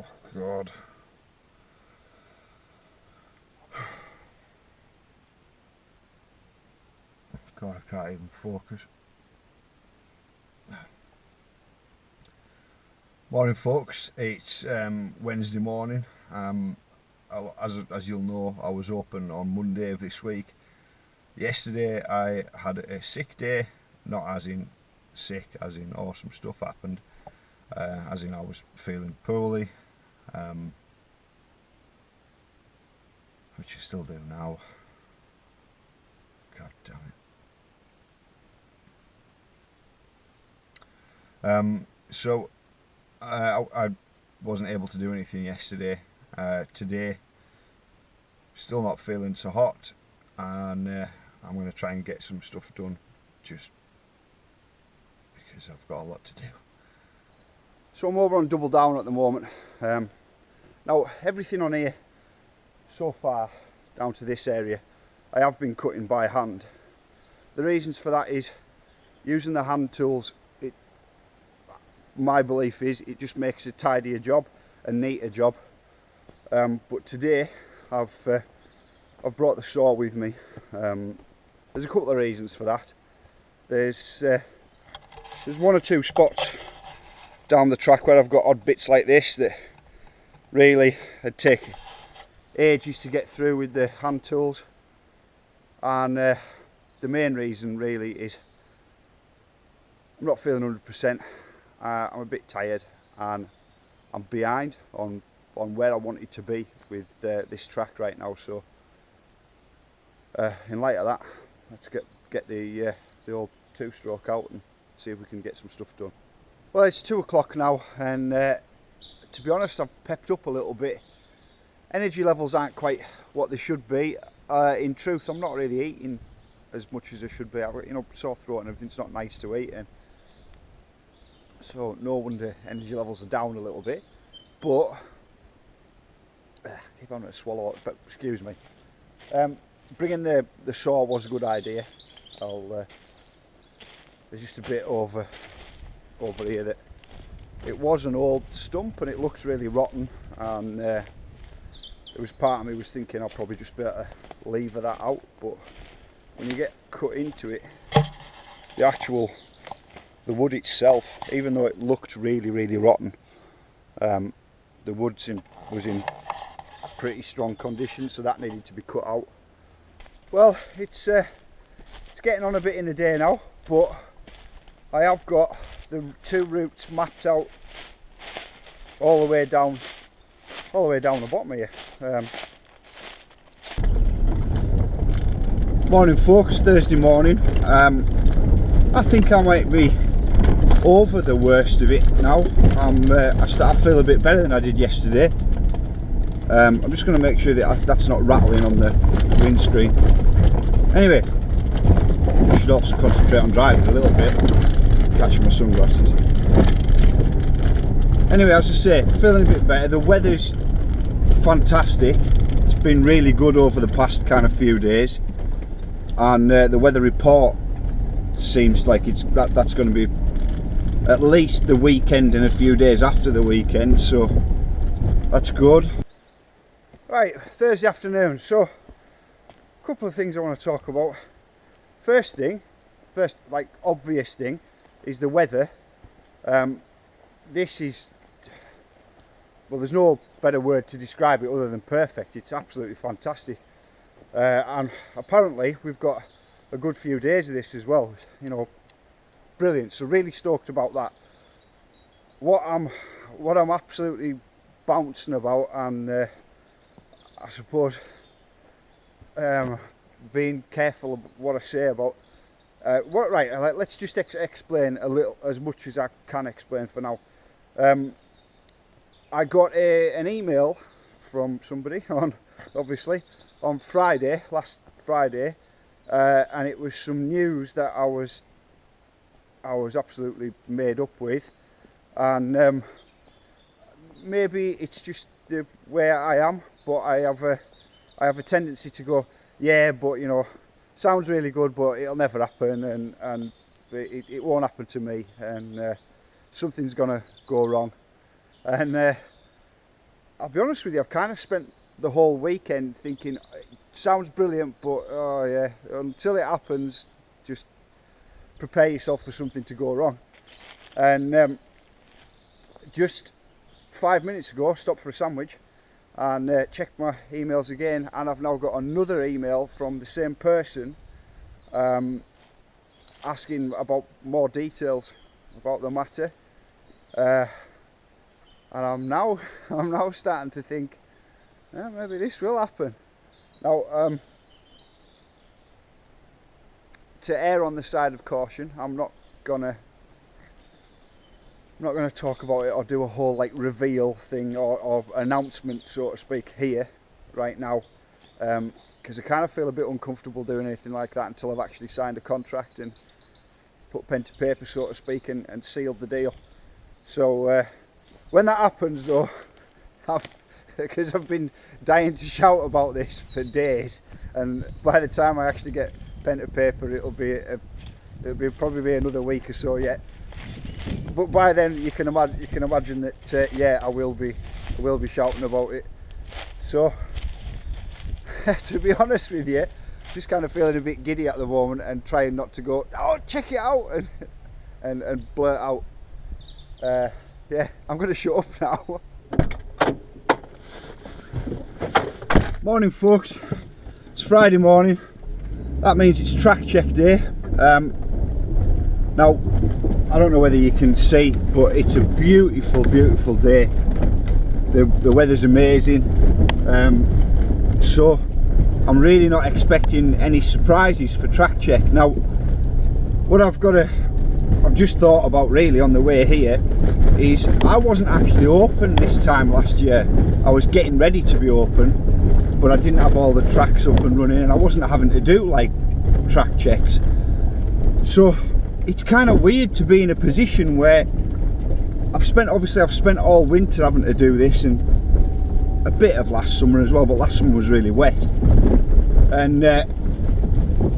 Oh God. God, I can't even focus. Morning folks, it's Wednesday morning. As you'll know, I was open on Monday of this week. Yesterday I had a sick day, not as in sick, as in awesome stuff happened, as in I was feeling poorly, which I still do now. God damn it. So I wasn't able to do anything yesterday. Today, still not feeling so hot, and I'm going to try and get some stuff done just because I've got a lot to do. So I'm over on Double Down at the moment. Now everything on here so far down to this area I have been cutting by hand. The reasons for that is using the hand tools, my belief is it just makes a tidier job, a neater job. But today I've brought the saw with me. There's a couple of reasons for that. There's one or two spots down the track where I've got odd bits like this that really would take ages to get through with the hand tools, and the main reason really is I'm not feeling 100%. I'm a bit tired and I'm behind on where I wanted to be with this track right now. So in light of that, let's get the old two-stroke out and see if we can get some stuff done. Well, it's 2 o'clock now, and to be honest, I've pepped up a little bit. Energy levels aren't quite what they should be. In truth, I'm not really eating as much as I should be. I've got, sore throat and everything's not nice to eat, and so no wonder energy levels are down a little bit. But I keep on to swallow it, but excuse me. Bringing the saw was a good idea. There's just a bit over here that it was an old stump and it looks really rotten, and it was part of me was thinking I'll probably just better lever that out, but when you get cut into it, the wood itself, even though it looked really rotten, the wood was in pretty strong condition, so that needed to be cut out. Well, it's getting on a bit in the day now, but I have got the two routes mapped out all the way down the bottom here. Morning folks, Thursday morning. I think I might be over the worst of it now. I start to feel a bit better than I did yesterday. I'm just going to make sure that that's not rattling on the windscreen. Anyway, I should also concentrate on driving a little bit, catching my sunglasses. Anyway, as I say, feeling a bit better. The weather's fantastic. It's been really good over the past kind of few days, and the weather report seems like that's going to be at least the weekend and a few days after the weekend, so that's good. Right, Thursday afternoon, so a couple of things I want to talk about. First like obvious thing is the weather. This is, well, there's no better word to describe it other than perfect. It's absolutely fantastic, and apparently we've got a good few days of this as well. Brilliant. So really stoked about that. What I'm absolutely bouncing about, and I suppose being careful of what I say about let's just explain a little, as much as I can explain for now. I got an email from somebody on Friday, last Friday, and it was some news that I was absolutely made up with, and maybe it's just the way I am, but I have a tendency to go, yeah, but sounds really good, but it'll never happen, and it won't happen to me, and something's gonna go wrong. And I'll be honest with you, I've kind of spent the whole weekend thinking, it sounds brilliant, but oh yeah, until it happens, just prepare yourself for something to go wrong. And just 5 minutes ago, I stopped for a sandwich and checked my emails again, and I've now got another email from the same person asking about more details about the matter, and I'm now starting to think, maybe this will happen. Now, to err on the side of caution, I'm not gonna talk about it or do a whole like reveal thing or announcement, so to speak, here right now, because I kind of feel a bit uncomfortable doing anything like that until I've actually signed a contract and put pen to paper, so to speak, and sealed the deal. So when that happens though, because I've been dying to shout about this for days, and by the time I actually get pen to paper, it'll probably be another week or so yet. But by then you can imagine that yeah, I will be shouting about it. So to be honest with you, just kind of feeling a bit giddy at the moment and trying not to go, oh, check it out, and blurt out. Yeah, I'm going to shut up now. Morning folks, it's Friday morning. That means it's track check day. Now, I don't know whether you can see, but it's a beautiful, beautiful day. The weather's amazing. So I'm really not expecting any surprises for track check. Now, what I've just thought about really on the way here is I wasn't actually open this time last year. I was getting ready to be open, but I didn't have all the tracks up and running, and I wasn't having to do like track checks. So it's kind of weird to be in a position where I've spent all winter having to do this, and a bit of last summer as well, but last summer was really wet, and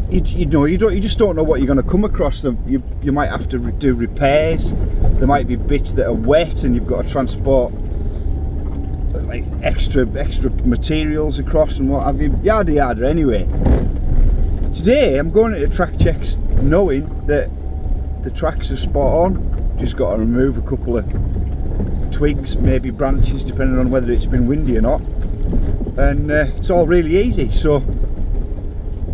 you just don't know what you're going to come across. You might have to do repairs. There might be bits that are wet and you've got to transport like extra materials across and what have you, yada yada. Anyway, today I'm going into track checks knowing that the tracks are spot on. Just got to remove a couple of twigs, maybe branches, depending on whether it's been windy or not, and it's all really easy. So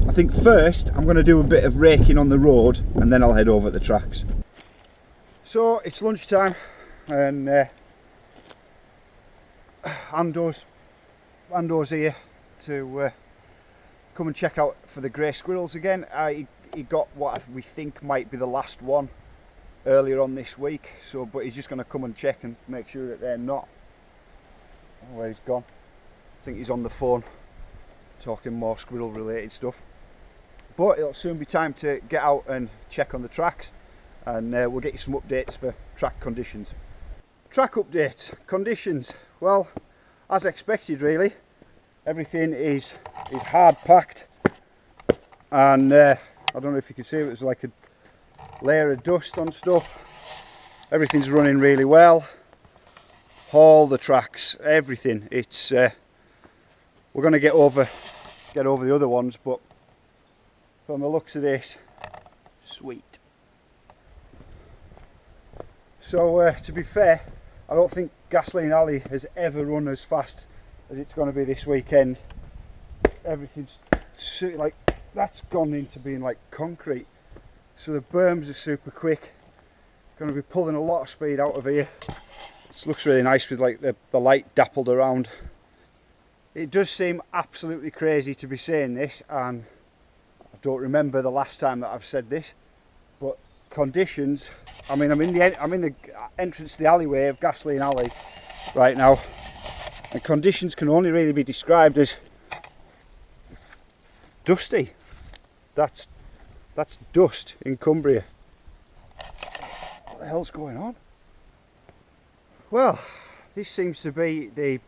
I think first I'm going to do a bit of raking on the road and then I'll head over the tracks. So it's lunchtime and Ando's here to come and check out for the grey squirrels again. He got what we think might be the last one earlier on this week, so but he's just going to come and check and make sure that they're not. Oh, where he's gone. I think he's on the phone talking more squirrel related stuff. But it'll soon be time to get out and check on the tracks, and we'll get you some updates for track conditions. Track update, conditions, well, as expected really. Everything is hard packed, and I don't know if you can see it, there's like a layer of dust on stuff. Everything's running really well. All the tracks, everything. It's we're going to get over the other ones, but from the looks of this, sweet. So to be fair, I don't think Gasoline Alley has ever run as fast as it's going to be this weekend. Everything's like, that's gone into being like concrete. So the berms are super quick. Going to be pulling a lot of speed out of here. This looks really nice with like the light dappled around. It does seem absolutely crazy to be saying this, and I don't remember the last time that I've said this, but conditions, I mean, I'm in the entrance to the alleyway of Gasoline Alley right now, and conditions can only really be described as dusty. That's dust in Cumbria. What the hell's going on? Well, this seems to be the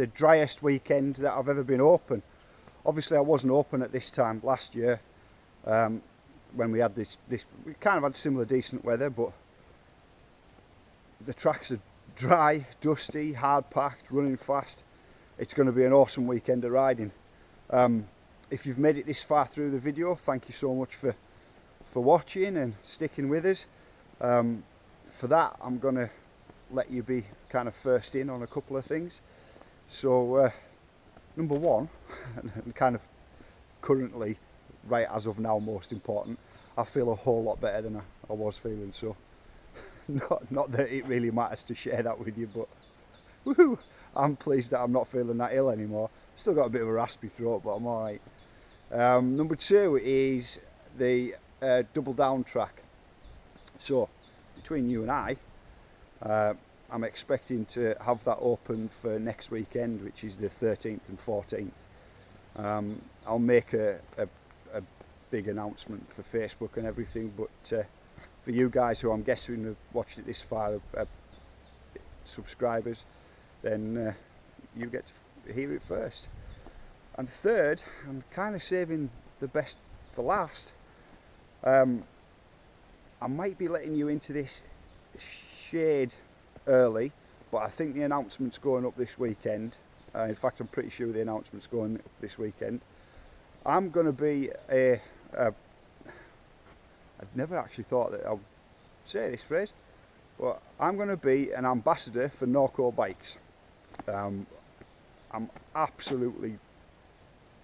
driest weekend that I've ever been open. Obviously I wasn't open at this time last year, when we had this we kind of had similar decent weather, but the tracks are dry, dusty, hard packed, running fast. it's going to be an awesome weekend of riding. If you've made it this far through the video, thank you so much for watching and sticking with us. For that, I'm going to let you be kind of first in on a couple of things. So number one, and kind of currently, right as of now, most important, I feel a whole lot better than I was feeling. So not that it really matters to share that with you, but woohoo, I'm pleased that I'm not feeling that ill anymore. Still got a bit of a raspy throat, but I'm alright. Number two is the double down track. So between you and I, I'm expecting to have that open for next weekend, which is the 13th and 14th. I'll make a big announcement for Facebook and everything, but for you guys who I'm guessing have watched it this far, subscribers, then you get to hear it first. And third, I'm kind of saving the best for last. I might be letting you into this shade early, but I think the announcement's going up this weekend. In fact, I'm pretty sure the announcement's going up this weekend. I'm going to be I'd never actually thought that I'll say this phrase, but I'm going to be an ambassador for Norco bikes. I'm absolutely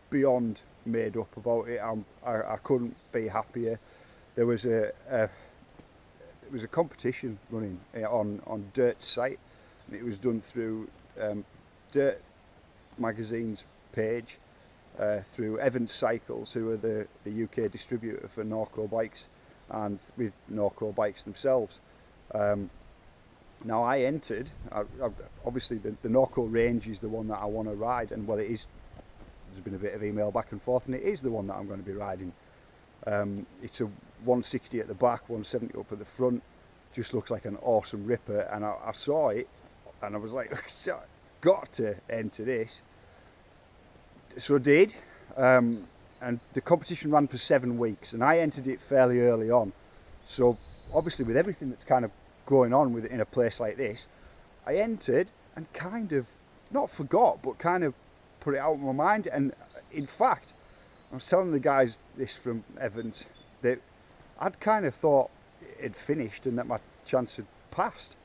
beyond made up about it. I couldn't be happier. There was a competition running on Dirt's site, and it was done through Dirt magazine's page, through Evans Cycles, who are the UK distributor for Norco bikes, and with Norco bikes themselves. Now I entered, obviously the Norco range is the one that I want to ride, and well, it is, there's been a bit of email back and forth, and it is the one that I'm going to be riding. It's a 160 at the back, 170 up at the front, just looks like an awesome ripper, and I saw it and I was like, got to enter this. So I did, and the competition ran for 7 weeks, and I entered it fairly early on. So obviously with everything that's kind of going on with it in a place like this, I entered and kind of not forgot, but kind of put it out of my mind. And in fact, I was telling the guys this from Evans, that I'd kind of thought it'd finished and that my chance had passed.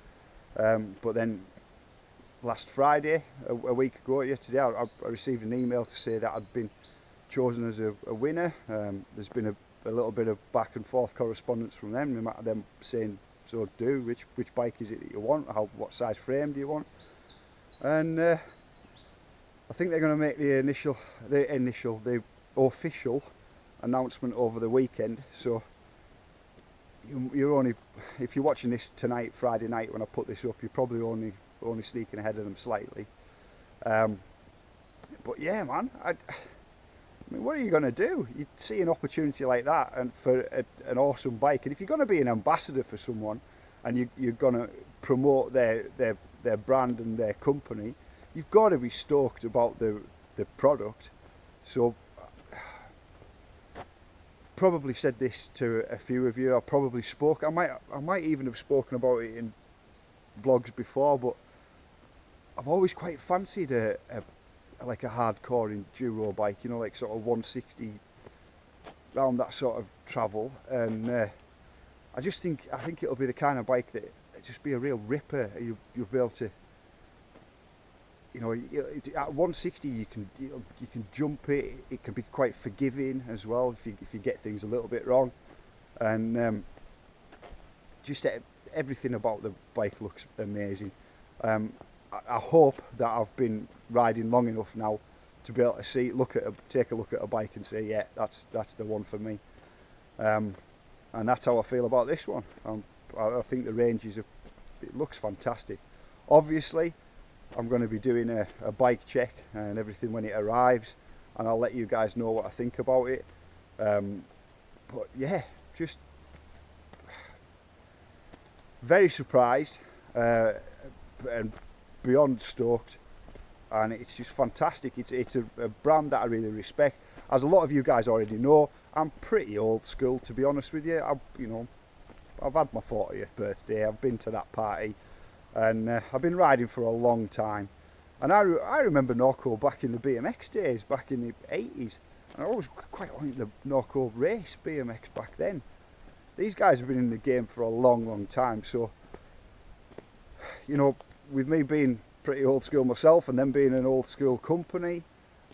But then last Friday, a week ago, yesterday, I received an email to say that I'd been chosen as a winner. There's been a little bit of back and forth correspondence from them saying, so which bike is it that you want, what size frame do you want? And I think they're going to make the official announcement over the weekend. So you're only, if you're watching this tonight, Friday night, when I put this up, you're probably only sneaking ahead of them slightly. But yeah, man, I mean, what are you going to do? You see an opportunity like that, and for an awesome bike, and if you're going to be an ambassador for someone, and you're going to promote their brand and their company, you've got to be stoked about the product. So probably said this to a few of you. I might even have spoken about it in vlogs before, but I've always quite fancied like a hardcore enduro bike, you know, like sort of 160 round that sort of travel. And I think it'll be the kind of bike that just be a real ripper. You'll be able to, you know, at 160 you can jump it. It can be quite forgiving as well if you get things a little bit wrong. And just everything about the bike looks amazing. I hope that I've been riding long enough now to be able to take a look at a bike and say, yeah, that's the one for me. And that's how I feel about this one. I think the range it looks fantastic. Obviously, I'm going to be doing a bike check and everything when it arrives, and I'll let you guys know what I think about it. But yeah, just very surprised and beyond stoked, and it's just fantastic. It's a brand that I really respect. As a lot of you guys already know, I'm pretty old school, to be honest with you. I've had my 40th birthday, I've been to that party, and I've been riding for a long time. And I remember Norco back in the BMX days, back in the 80s. And I always quite liked the Norco race BMX back then. These guys have been in the game for a long time, so, you know, with me being pretty old school myself and them being an old school company,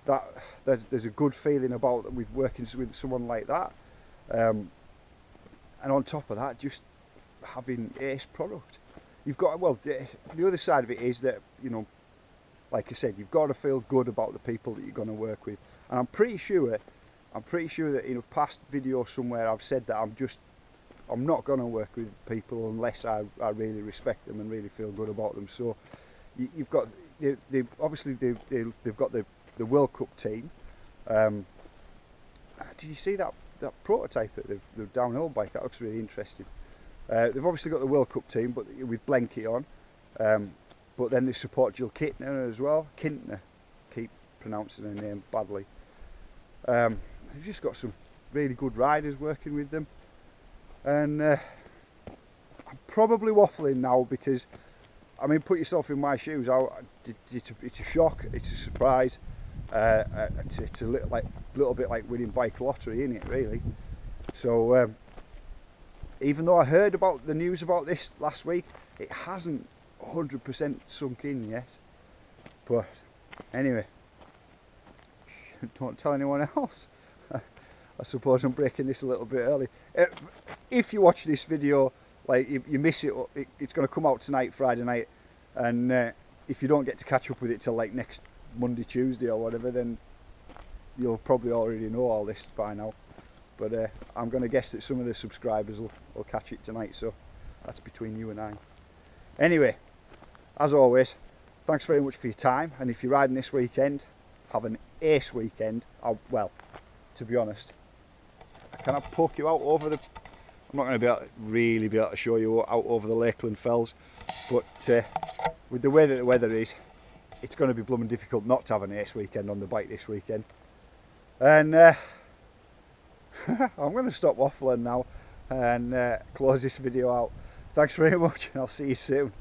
that there's a good feeling about with working with someone like that. And on top of that, just having ace product. You've got, well, the other side of it is that, you know, like I said, you've got to feel good about the people that you're going to work with. And I'm pretty sure that in a past video somewhere I've said that I'm not going to work with people unless I really respect them and really feel good about them. So you've got, obviously they've got the World Cup team. Did you see that prototype that the downhill bike? That looks really interesting. They've obviously got the World Cup team, but with Blenky on. But then they support Jill Kintner as well. Kintner, keep pronouncing her name badly. They've just got some really good riders working with them. And I'm probably waffling now because, I mean, put yourself in my shoes. It's a shock, it's a surprise. It's a little bit like winning bike lottery, isn't it, really? So even though I heard about the news about this last week, it hasn't 100% sunk in yet. But anyway, don't tell anyone else. I suppose I'm breaking this a little bit early. If you watch this video, like you miss it, it's going to come out tonight, Friday night, and if you don't get to catch up with it till like next Monday, Tuesday or whatever, then you'll probably already know all this by now. But I'm going to guess that some of the subscribers will catch it tonight, so that's between you and I. Anyway, as always, thanks very much for your time, and if you're riding this weekend, have an ace weekend. Well, to be honest, can I poke you out over the... I'm not going to really be able to show you out over the Lakeland Fells, but with the way that the weather is, it's going to be blooming difficult not to have an ace weekend on the bike this weekend. And I'm going to stop waffling now and close this video out. Thanks very much, and I'll see you soon.